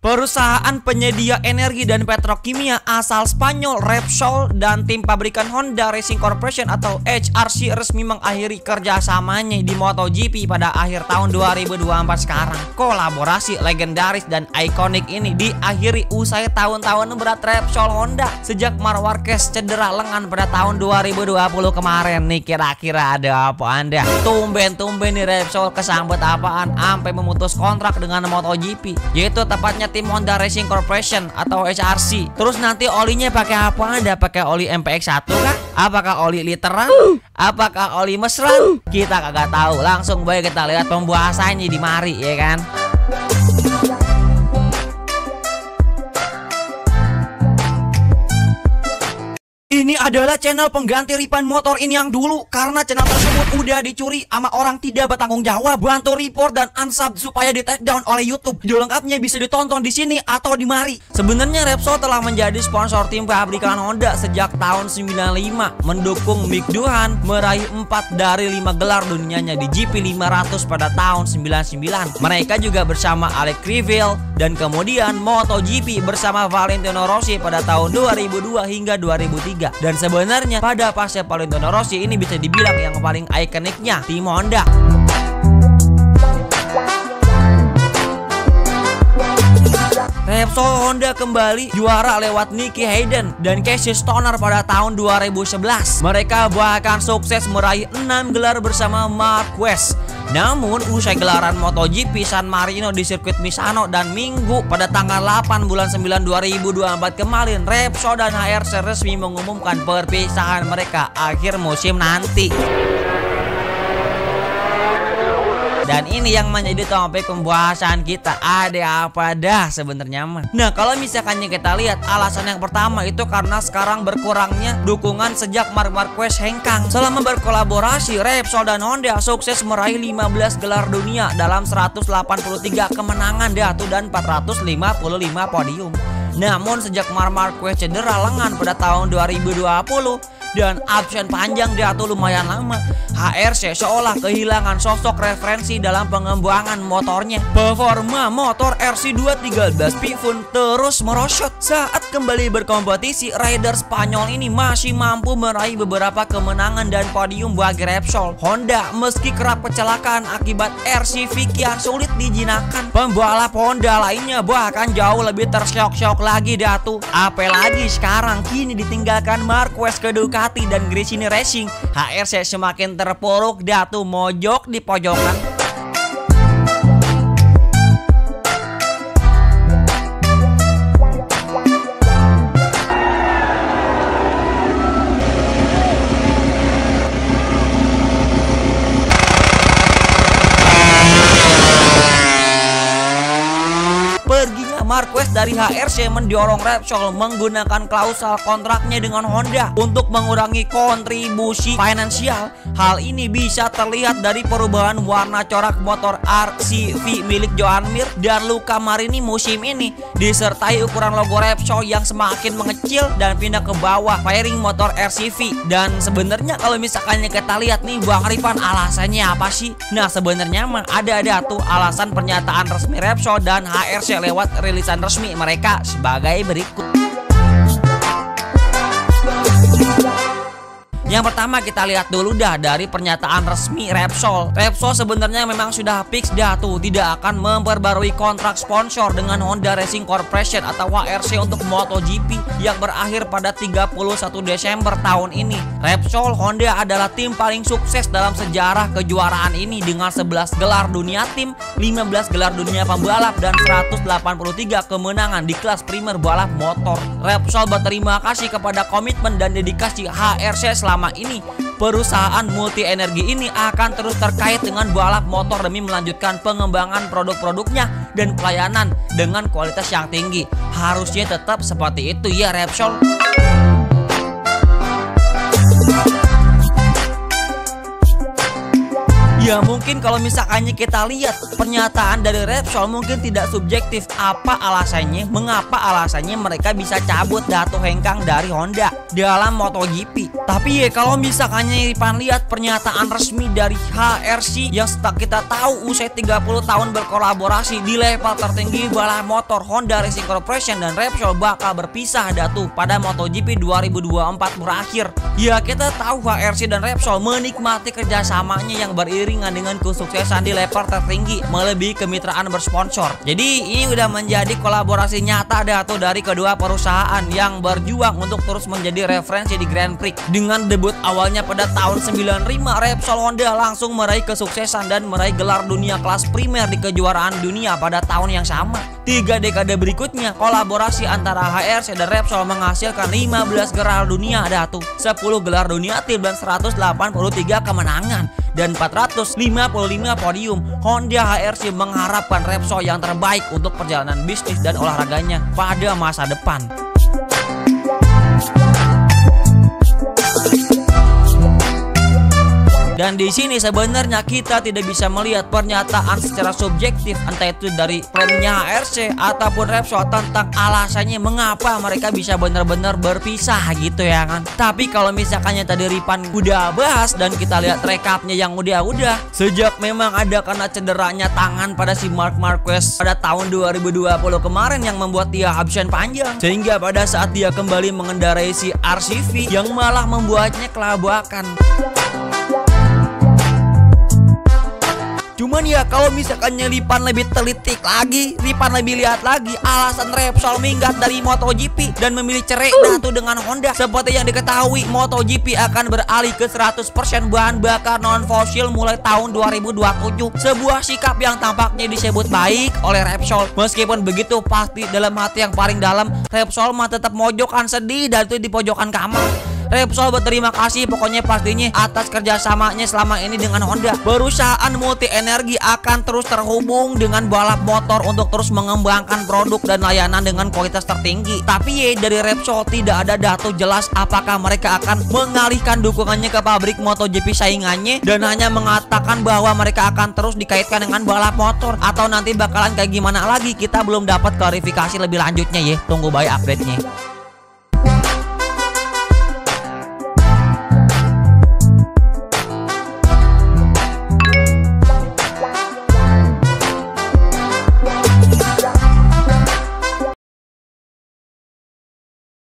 Perusahaan penyedia energi dan petrokimia asal Spanyol Repsol dan tim pabrikan Honda Racing Corporation atau HRC resmi mengakhiri kerjasamanya di MotoGP pada akhir tahun 2024 sekarang. Kolaborasi legendaris dan ikonik ini diakhiri usai tahun-tahun berat Repsol Honda sejak Marc Marquez cedera lengan pada tahun 2020 kemarin. Nih kira-kira ada apa Anda? Tumben-tumben nih Repsol kesambet apaan sampai memutus kontrak dengan MotoGP, yaitu tepatnya tim Honda Racing Corporation atau HRC. Terus nanti olinya pakai apa Anda? Pakai oli MPX1 kah? Apakah oli literan? Apakah oli mesran? Kita kagak tahu. Langsung baik kita lihat pembahasannya di mari ya kan. Ini adalah channel pengganti Ripan Motor ini yang dulu, karena channel tersebut udah dicuri sama orang tidak bertanggung jawab. Bantu report dan unsub supaya di take down oleh YouTube. Video lengkapnya bisa ditonton di sini atau di mari. Sebenarnya Repsol telah menjadi sponsor tim pabrikan Honda sejak tahun 95, mendukung Mick Doohan meraih 4 dari 5 gelar dunianya di GP 500 pada tahun 99. Mereka juga bersama Alex Crivell dan kemudian MotoGP bersama Valentino Rossi pada tahun 2002 hingga 2003. Dan sebenarnya pada fase Valentino Rossi ini bisa dibilang yang paling ikoniknya tim Honda. Repsol Honda kembali juara lewat Nicky Hayden dan Casey Stoner pada tahun 2011. Mereka bahkan sukses meraih 6 gelar bersama Marquez. Namun usai gelaran MotoGP San Marino di sirkuit Misano dan Minggu pada tanggal 8 bulan 9 2024 kemarin, Repsol dan HRC resmi mengumumkan perpisahan mereka akhir musim nanti. Dan ini yang menjadi topik pembahasan kita. Ada apa dah sebenarnya mah? Nah, kalau misalkan kita lihat alasan yang pertama itu karena sekarang berkurangnya dukungan sejak Marc Marquez hengkang. Selama berkolaborasi, Repsol dan Honda sukses meraih 15 gelar dunia dalam 183 kemenangan dan 455 podium. Namun sejak Marc Marquez cedera lengan pada tahun 2020 dan absen panjang lumayan lama, HRC seolah kehilangan sosok referensi dalam pengembangan motornya. Performa motor RC213 pun terus merosot. Saat kembali berkompetisi, rider Spanyol ini masih mampu meraih beberapa kemenangan dan podium bagi Repsol. Honda meski kerap kecelakaan akibat RC kian sulit dijinakan. Pembalap Honda lainnya bahkan jauh lebih tersyok-syok lagi apalagi sekarang kini ditinggalkan Marquez ke Ducati dan Gresini Racing, HRC semakin terpuruk mojok di pojokan. Marquez dari HRC mendorong Repsol menggunakan klausal kontraknya dengan Honda untuk mengurangi kontribusi finansial. Hal ini bisa terlihat dari perubahan warna corak motor RCV milik Joan Mir dan Luca Marini musim ini, disertai ukuran logo Repsol yang semakin mengecil dan pindah ke bawah fairing motor RCV. Dan sebenarnya kalau misalkan kita lihat nih Bang Rifan, alasannya apa sih? Nah, sebenarnya mah ada alasan pernyataan resmi Repsol dan HRC lewat rilisan resmi mereka sebagai berikut. Yang pertama kita lihat dulu dari pernyataan resmi Repsol. Repsol sebenarnya memang sudah fix tidak akan memperbarui kontrak sponsor dengan Honda Racing Corporation atau HRC untuk MotoGP yang berakhir pada 31 Desember tahun ini. Repsol Honda adalah tim paling sukses dalam sejarah kejuaraan ini dengan 11 gelar dunia tim, 15 gelar dunia pembalap dan 183 kemenangan di kelas primer balap motor. Repsol berterima kasih kepada komitmen dan dedikasi HRC selama ini. Perusahaan multi energi ini akan terus terkait dengan balap motor demi melanjutkan pengembangan produk-produknya dan pelayanan dengan kualitas yang tinggi. Harusnya tetap seperti itu ya Repsol. Ya mungkin kalau misalkannya kita lihat pernyataan dari Repsol mungkin tidak subjektif. Apa alasannya? Mengapa alasannya mereka bisa cabut datu hengkang dari Honda dalam MotoGP? Tapi ya kalau misalkannya Ipan lihat pernyataan resmi dari HRC yang kita tahu usai 30 tahun berkolaborasi di level tertinggi balap motor, Honda Racing Corporation dan Repsol bakal berpisah datu pada MotoGP 2024 berakhir. Ya kita tahu HRC dan Repsol menikmati kerjasamanya yang beriringan dengan kesuksesan di level tertinggi melebihi kemitraan bersponsor. Jadi ini udah menjadi kolaborasi nyata datu dari kedua perusahaan yang berjuang untuk terus menjadi referensi di Grand Prix. Dengan debut awalnya pada tahun 95, Repsol Honda langsung meraih kesuksesan dan meraih gelar dunia kelas primer di kejuaraan dunia pada tahun yang sama. 3 dekade berikutnya, kolaborasi antara HRC dan Repsol menghasilkan 15 gelar dunia datu, 10 gelar dunia tim dan 183 kemenangan dan 455 podium. Honda HRC mengharapkan Repsol yang terbaik untuk perjalanan bisnis dan olahraganya pada masa depan. Dan di sini sebenarnya kita tidak bisa melihat pernyataan secara subjektif entah itu dari plannya HRC ataupun Repsol tentang alasannya mengapa mereka bisa benar-benar berpisah gitu ya kan. Tapi kalau misalkannya tadi Ripan udah bahas dan kita lihat rekapnya yang udah sejak memang ada karena cederanya tangan pada si Marc Marquez pada tahun 2020 kemarin yang membuat dia absen panjang, sehingga pada saat dia kembali mengendarai si RCV yang malah membuatnya kelabakan. Cuman ya kalau misalkannya Lipan lebih telitik lagi, Lipan lebih lihat lagi alasan Repsol minggat dari MotoGP dan memilih cerai datu dengan Honda. Seperti yang diketahui, MotoGP akan beralih ke 100% bahan bakar non fosil mulai tahun 2027. Sebuah sikap yang tampaknya disebut baik oleh Repsol. Meskipun begitu, pasti dalam hati yang paling dalam Repsol mah tetap mojokan sedih dan itu di pojokan kamar. Repsol berterima kasih pokoknya pastinya atas kerjasamanya selama ini dengan Honda. Perusahaan multi energi akan terus terhubung dengan balap motor untuk terus mengembangkan produk dan layanan dengan kualitas tertinggi. Tapi ya dari Repsol tidak ada data jelas apakah mereka akan mengalihkan dukungannya ke pabrik MotoGP saingannya dan hanya mengatakan bahwa mereka akan terus dikaitkan dengan balap motor atau nanti bakalan kayak gimana lagi. Kita belum dapat klarifikasi lebih lanjutnya ya. Tunggu baik update-nya.